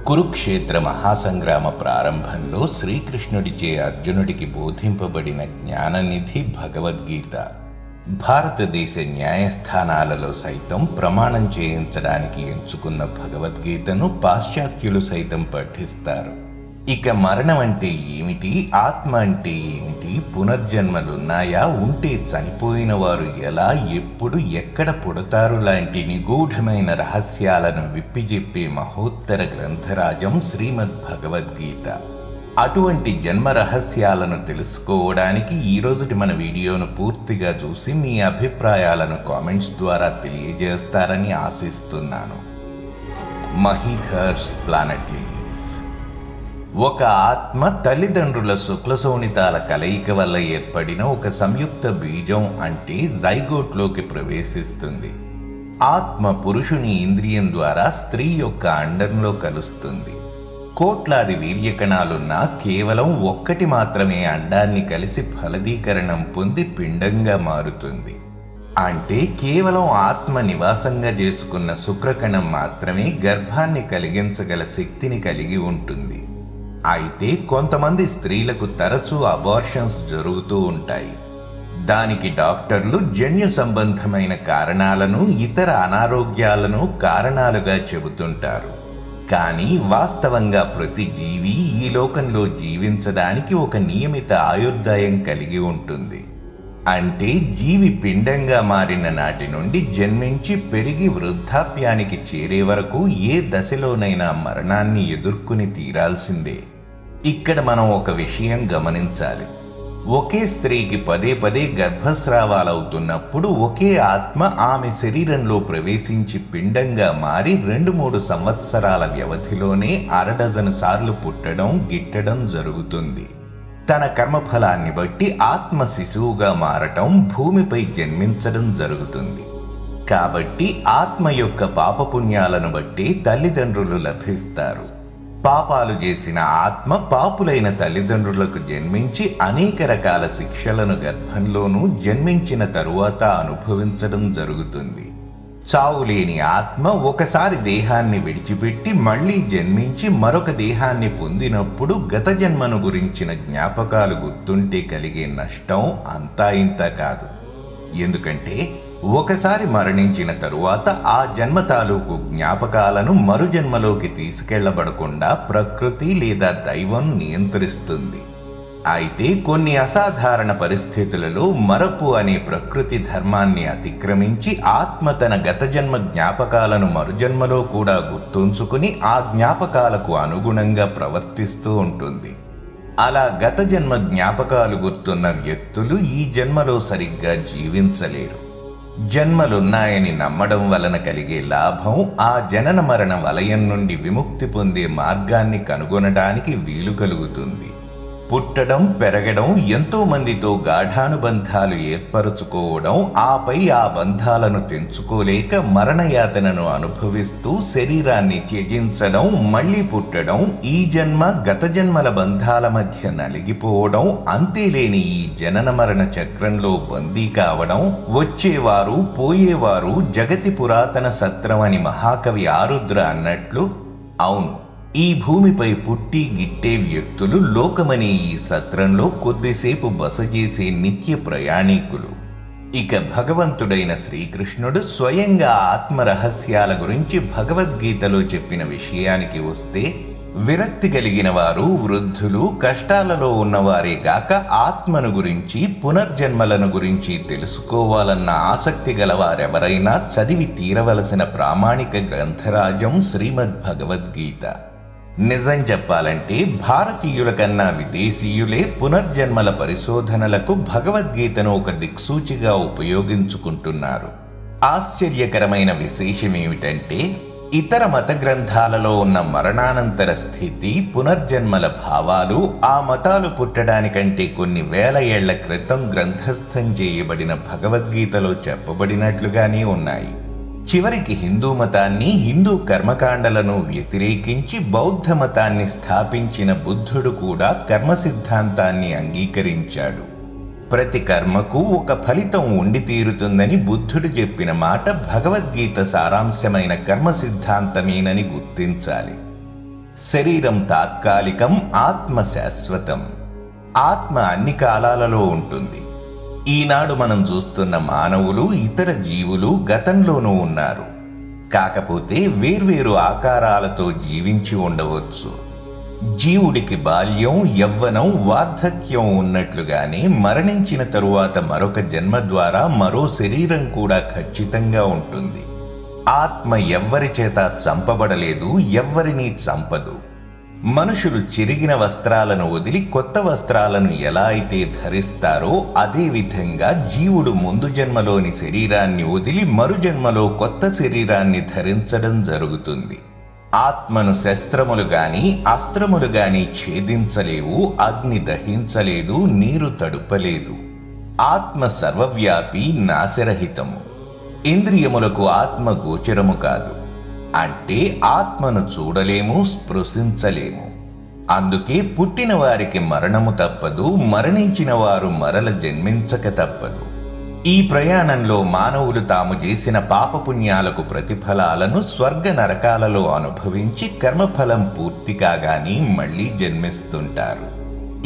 కురుక్షేత్ర మహాసంగ్రామ ప్రారంభంలో శ్రీకృష్ణుడిచే అర్జునుడికి బోధింపబడిన జ్ఞాననిధి భగవద్గీత భారతదేశ న్యాయస్థానాలలో సైతం ప్రమాణం చేయించడానికి ఎంచుకున్న భగవద్గీతను పాశ్చాత్యులు సైతం పఠిస్తారు. ఇక మరణం అంటే ఏమిటి, ఆత్మ అంటే ఏమిటి, పునర్జన్మలున్నాయా, ఉంటే చనిపోయిన వారు ఎలా, ఎప్పుడు, ఎక్కడ పుడతారు లాంటి నిగూఢమైన రహస్యాలను విప్పిజెప్పే మహోత్తర గ్రంథరాజం శ్రీమద్ భగవద్గీత. అటువంటి జన్మ రహస్యాలను తెలుసుకోవడానికి ఈరోజుటి మన వీడియోను పూర్తిగా చూసి మీ అభిప్రాయాలను కామెంట్స్ ద్వారా తెలియజేస్తారని ఆశిస్తున్నాను. మహీధర్స్ ప్లానెట్ లీఫ్. ఒక ఆత్మ తల్లిదండ్రుల శుక్లశోణితాల కలయిక వల్ల ఏర్పడిన ఒక సంయుక్త బీజం అంటే జైగోట్లోకి ప్రవేశిస్తుంది. ఆత్మ పురుషుని ఇంద్రియం ద్వారా స్త్రీ యొక్క అండంలో కలుస్తుంది. కోట్లాది వీర్యకణాలున్నా కేవలం ఒక్కటి మాత్రమే అండాన్ని కలిసి ఫలదీకరణం పొంది పిండంగా మారుతుంది. అంటే కేవలం ఆత్మ నివాసంగా చేసుకున్న శుక్రకణం మాత్రమే గర్భాన్ని కలిగించగల శక్తిని కలిగి ఉంటుంది. అయితే కొంతమంది స్త్రీలకు తరచూ అబార్షన్స్ జరుగుతూ ఉంటాయి. దానికి డాక్టర్లు జన్యు సంబంధమైన కారణాలను, ఇతర అనారోగ్యాలను కారణాలుగా చెబుతుంటారు. కానీ వాస్తవంగా ప్రతి జీవి ఈ లోకంలో జీవించడానికి ఒక నియమిత ఆయుర్దాయం కలిగి ఉంటుంది. అంటే జీవి పిండంగా మారిన నాటి నుండి జన్మించి పెరిగి వృద్ధాప్యానికి చేరే వరకు ఏ దశలోనైనా మరణాన్ని ఎదుర్కొని తీరాల్సిందే. ఇక్కడ మనం ఒక విషయం గమనించాలి. ఒకే స్త్రీకి పదే పదే గర్భస్రావాలవుతున్నప్పుడు ఒకే ఆత్మ ఆమె శరీరంలో ప్రవేశించి పిండంగా మారి 2-3 సంవత్సరాల వ్యవధిలోనే 6 డజను సార్లు పుట్టడం, గిట్టడం జరుగుతుంది. తన కర్మఫలాన్ని బట్టి ఆత్మ శిశువుగా మారటం, భూమిపై జన్మించడం జరుగుతుంది. కాబట్టి ఆత్మ యొక్క పాపపుణ్యాలను బట్టి తల్లిదండ్రులు లభిస్తారు. పాపాలు చేసిన ఆత్మ పాపులైన తల్లిదండ్రులకు జన్మించి అనేక రకాల శిక్షలను గర్భంలోనూ జన్మించిన తరువాత అనుభవించడం జరుగుతుంది. చావులేని ఆత్మ ఒకసారి దేహాన్ని విడిచిపెట్టి మళ్లీ జన్మించి మరొక దేహాన్ని పొందినప్పుడు గత జన్మను గురించిన జ్ఞాపకాలు గుర్తుంటే కలిగే నష్టం అంతా ఇంత కాదు. ఎందుకంటే ఒకసారి మరణించిన తరువాత ఆ జన్మ తాలూకు జ్ఞాపకాలను మరు జన్మలోకి తీసుకెళ్లబడకుండా ప్రకృతి లేదా దైవం నియంత్రిస్తుంది. అయితే కొన్ని అసాధారణ పరిస్థితులలో మరపు అనే ప్రకృతి ధర్మాన్ని అతిక్రమించి ఆత్మ తన గత జన్మ జ్ఞాపకాలను మరుజన్మలో కూడా గుర్తుంచుకుని ఆ జ్ఞాపకాలకు అనుగుణంగా ప్రవర్తిస్తూ ఉంటుంది. అలా గత జన్మ జ్ఞాపకాలు గుర్తున్న వ్యక్తులు ఈ జన్మలో సరిగ్గా జీవించలేరు. జన్మలున్నాయని నమ్మడం వలన కలిగే లాభం ఆ జనన మరణ వలయం నుండి విముక్తి పొందే మార్గాన్ని కనుగొనడానికి వీలు కలుగుతుంది. పుట్టడం, పెరగడం, ఎంతో మందితో గాఢానుబంధాలు ఏర్పరచుకోవడం, ఆపై ఆ బంధాలను తెంచుకోలేక మరణయాతనను అనుభవిస్తూ శరీరాన్ని త్యజించడం, మళ్లీ పుట్టడం, ఈ జన్మ గత జన్మల బంధాల మధ్య నలిగిపోవడం, అంతేలేని ఈ జనన మరణ చక్రంలో బందీ కావడం, వచ్చేవారు పోయేవారు జగతి పురాతన సత్రం అని మహాకవి ఆరుద్ర అన్నట్లు, అవును, ఈ భూమిపై పుట్టి గిట్టే వ్యక్తులు లోకమనే ఈ సత్రంలో కొద్దిసేపు బస చేసే నిత్య ప్రయాణికులు. ఇక భగవంతుడైన శ్రీకృష్ణుడు స్వయంగా ఆత్మరహస్యాల గురించి భగవద్గీతలో చెప్పిన విషయానికి వస్తే, విరక్తి కలిగిన వారు, వృద్ధులు, కష్టాలలో ఉన్నవారే గాక ఆత్మను గురించి, పునర్జన్మలను గురించి తెలుసుకోవాలన్న ఆసక్తి గలవారెవరైనా చదివి తీరవలసిన ప్రామాణిక గ్రంథరాజం శ్రీమద్ భగవద్గీత. నిజం చెప్పాలంటే భారతీయుల కన్నా విదేశీయులే పునర్జన్మల పరిశోధనలకు భగవద్గీతను ఒక దిక్సూచిగా ఉపయోగించుకుంటున్నారు. ఆశ్చర్యకరమైన విశేషమేమిటంటే, ఇతర మత గ్రంథాలలో ఉన్న మరణానంతర స్థితి, పునర్జన్మల భావాలు ఆ మతాలు పుట్టడానికంటే కొన్ని వేల ఏళ్ల క్రితం గ్రంథస్థం చేయబడిన భగవద్గీతలో చెప్పబడినట్లుగానే ఉన్నాయి. చివరికి హిందూ మతాన్ని, హిందూ కర్మకాండలను వ్యతిరేకించి బౌద్ధ మతాన్ని స్థాపించిన బుద్ధుడు కూడా కర్మ సిద్ధాంతాన్ని అంగీకరించాడు. ప్రతి కర్మకు ఒక ఫలితం ఉండి తీరుతుందని బుద్ధుడు చెప్పిన మాట భగవద్గీత సారాంశమైన కర్మ సిద్ధాంతమేనని గుర్తించాలి. శరీరం తాత్కాలికం, ఆత్మ శాశ్వతం. ఆత్మ అన్ని కాలాలలో ఉంటుంది. ఈనాడు మనం చూస్తున్న మానవులు, ఇతర జీవులు గతంలోనూ ఉన్నారు. కాకపోతే వేర్వేరు ఆకారాలతో జీవించి ఉండవచ్చు. జీవుడికి బాల్యం, యవ్వనం, వార్ధక్యం ఉన్నట్లుగానే మరణించిన తరువాత మరొక జన్మ ద్వారా మరో శరీరం కూడా ఖచ్చితంగా ఉంటుంది. ఆత్మ ఎవ్వరి చేత చంపబడలేదు, ఎవ్వరినీ చంపదు. మనుషులు చిరిగిన వస్త్రాలను వదిలి కొత్త వస్త్రాలను ఎలా అయితే ధరిస్తారో అదే విధంగా జీవుడు ముందు జన్మలోని శరీరాన్ని వదిలి మరు జన్మలో కొత్త శరీరాన్ని ధరించడం జరుగుతుంది. ఆత్మను శస్త్రములు గాని అస్త్రములు గాని ఛేదించలేవు, అగ్ని దహించలేదు, నీరు తడుపలేదు. ఆత్మ సర్వవ్యాపి, నాశరహితము. ఇంద్రియములకు ఆత్మ గోచరము కాదు. అంటే ఆత్మను చూడలేము, స్పృశించలేము. అందుకే పుట్టిన వారికి మరణము తప్పదు, మరణించిన వారు మరల జన్మించక తప్పదు. ఈ ప్రయాణంలో మానవులు తాము చేసిన పాపపుణ్యాలకు ప్రతిఫలాలను స్వర్గ నరకాలలో అనుభవించి కర్మఫలం పూర్తి కాగానే మళ్లీ జన్మిస్తుంటారు.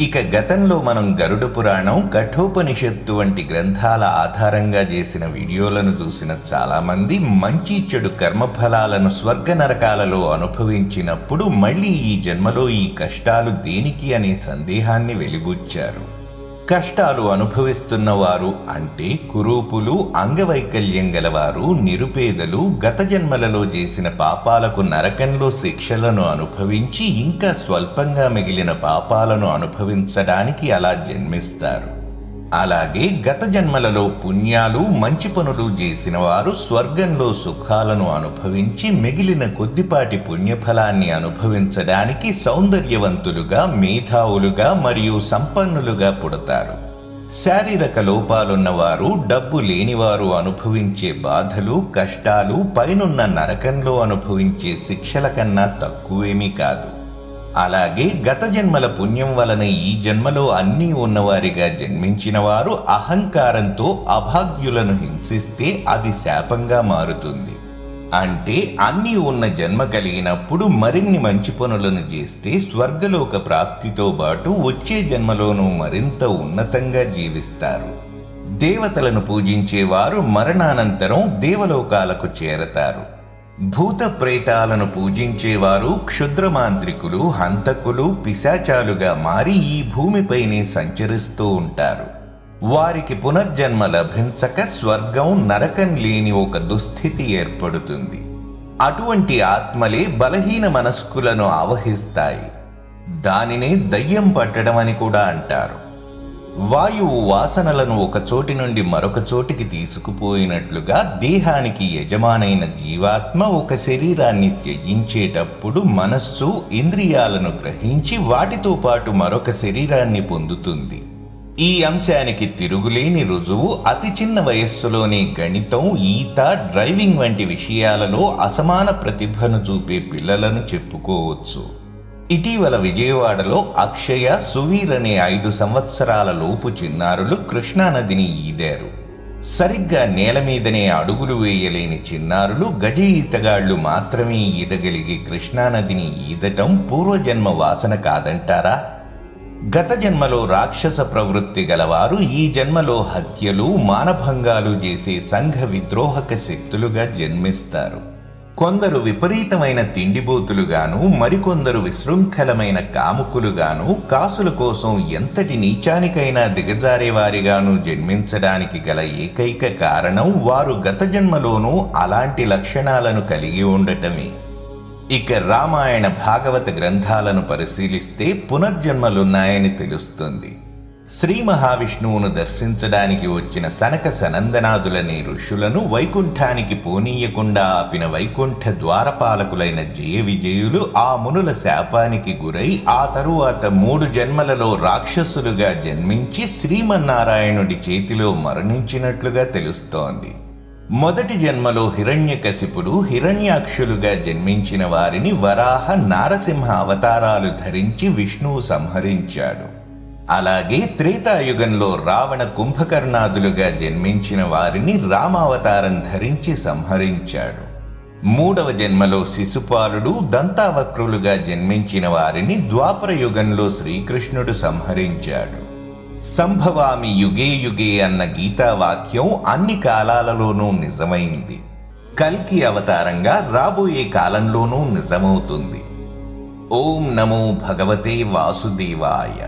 ఇక గతంలో మనం గరుడ పురాణం, కఠోపనిషత్తు వంటి గ్రంథాల ఆధారంగా చేసిన వీడియోలను చూసిన చాలామంది మంచి చెడు కర్మఫలాలను స్వర్గ నరకాలలో అనుభవించినప్పుడు మళ్ళీ ఈ జన్మలో ఈ కష్టాలు దేనికి అనే సందేహాన్ని వెలిబుచ్చారు. కష్టాలు అనుభవిస్తున్నవారు అంటే కురూపులు, అంగవైకల్యం గలవారు, నిరుపేదలు, గత జన్మలలో చేసిన పాపాలకు నరకంలో శిక్షలను అనుభవించి ఇంకా స్వల్పంగా మిగిలిన పాపాలను అనుభవించడానికి అలా జన్మిస్తారు. అలాగే గత జన్మలలో పుణ్యాలు, మంచి పనులు చేసిన వారు స్వర్గంలో సుఖాలను అనుభవించి మిగిలిన కొద్దిపాటి పుణ్యఫలాన్ని అనుభవించడానికి సౌందర్యవంతులుగా, మేధావులుగా మరియు సంపన్నులుగా పుడతారు. శారీరక లోపాలున్నవారు, డబ్బు లేనివారు అనుభవించే బాధలు, కష్టాలు పైనున్న నరకంలో అనుభవించే శిక్షల కన్నా తక్కువేమీ కాదు. అలాగే గత జన్మల పుణ్యం వలన ఈ జన్మలో అన్నీ ఉన్నవారిగా జన్మించిన వారు అహంకారంతో అభాగ్యులను హింసిస్తే అది శాపంగా మారుతుంది. అంటే అన్నీ ఉన్న జన్మ కలిగినప్పుడు మరిన్ని మంచి పనులను చేస్తే స్వర్గలోక ప్రాప్తితో పాటు వచ్చే జన్మలోనూ మరింత ఉన్నతంగా జీవిస్తారు. దేవతలను పూజించేవారు మరణానంతరం దేవలోకాలకు చేరతారు. భూత ప్రేతాలను పూజించేవారు క్షుద్రమాంత్రికులు, హంతకులు, పిశాచాలుగా మారి ఈ భూమిపైనే సంచరిస్తూ ఉంటారు. వారికి పునర్జన్మ లభించక స్వర్గం, నరకం లేని ఒక దుస్థితి ఏర్పడుతుంది. అటువంటి ఆత్మలే బలహీన మనస్కులను ఆవహిస్తాయి. దానినే దయ్యం పట్టడం అని కూడా అంటారు. వాయువు వాసనలను ఒక చోటి నుండి మరొక చోటికి తీసుకుపోయినట్లుగా దేహానికి యజమానైన జీవాత్మ ఒక శరీరాన్ని త్యజించేటప్పుడు మనస్సు, ఇంద్రియాలను గ్రహించి వాటితో పాటు మరొక శరీరాన్ని పొందుతుంది. ఈ అంశానికి తిరుగులేని రుజువు అతి చిన్న వయస్సులోనే గణితం, ఈత, డ్రైవింగ్ వంటి విషయాలలో అసమాన ప్రతిభను చూపే పిల్లలను చెప్పుకోవచ్చు. ఇటీవల విజయవాడలో అక్షయ, సువీర్ అనే 5 సంవత్సరాల లోపు చిన్నారులు కృష్ణానదిని ఈదారు. సరిగ్గా నేల మీదనే అడుగులు వేయలేని చిన్నారులు, గజ ఈతగాళ్లు మాత్రమే ఈదగలిగే కృష్ణానదిని ఈదటం పూర్వజన్మ వాసన కాదంటారా? గత జన్మలో రాక్షస ప్రవృత్తి గలవారు ఈ జన్మలో హత్యలు, మానభంగాలు చేసే సంఘ విద్రోహక శక్తులుగా జన్మిస్తారు. కొందరు విపరీతమైన తిండిబోతులుగాను, మరికొందరు విశృంఖలమైన కాముకులుగాను, కాసుల కోసం ఎంతటి నీచానికైనా దిగజారేవారిగాను జన్మించడానికి గల ఏకైక కారణం వారు గత జన్మలోనూ అలాంటి లక్షణాలను కలిగి ఉండటమే. ఇక రామాయణ, భాగవత గ్రంథాలను పరిశీలిస్తే పునర్జన్మలున్నాయని తెలుస్తుంది. శ్రీ మహావిష్ణువును దర్శించడానికి వచ్చిన సనక సనందనాదులనే ఋషులను వైకుంఠానికి పోనీయకుండా ఆపిన వైకుంఠ ద్వారపాలకులైన జయ విజయులు ఆ మునుల శాపానికి గురై ఆ తరువాత 3 జన్మలలో రాక్షసులుగా జన్మించి శ్రీమన్నారాయణుడి చేతిలో మరణించినట్లుగా తెలుస్తోంది. మొదటి జన్మలో హిరణ్యకశిపుడు, హిరణ్యాక్షులుగా జన్మించిన వారిని వరాహ, నారసింహ అవతారాలు ధరించి విష్ణువు సంహరించాడు. అలాగే త్రేతాయుగంలో రావణ, కుంభకర్ణాదులుగా జన్మించిన వారిని రామావతారం ధరించి సంహరించాడు. మూడవ జన్మలో శిశుపాలుడు దంతావక్రులుగా జన్మించిన వారిని ద్వాపర యుగంలో శ్రీకృష్ణుడు సంహరించాడు. సంభవామి యుగే యుగే అన్న గీతావాక్యం అన్ని కాలాలలోనూ నిజమైంది. కల్కి అవతారంగా రాబోయే కాలంలోనూ నిజమవుతుంది. ఓం నమో భగవతే వాసుదేవాయ.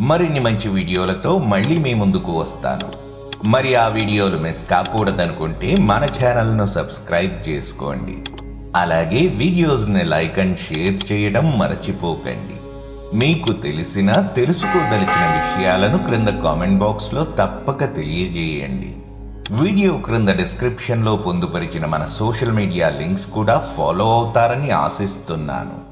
మరిన్ని మంచి వీడియోలతో మళ్ళీ మీ ముందుకు వస్తాను. మరి ఆ వీడియోలు మిస్ కాకూడదనుకుంటే మన ఛానల్ను సబ్స్క్రైబ్ చేసుకోండి. అలాగే వీడియోస్ని లైక్ అండ్ షేర్ చేయడం మర్చిపోకండి. మీకు తెలుసుకోదలిచిన విషయాలను క్రింద కామెంట్ బాక్స్లో తప్పక తెలియజేయండి. వీడియో క్రింద డిస్క్రిప్షన్లో పొందుపరిచిన మన సోషల్ మీడియా లింక్స్ కూడా ఫాలో అవుతారని ఆశిస్తున్నాను.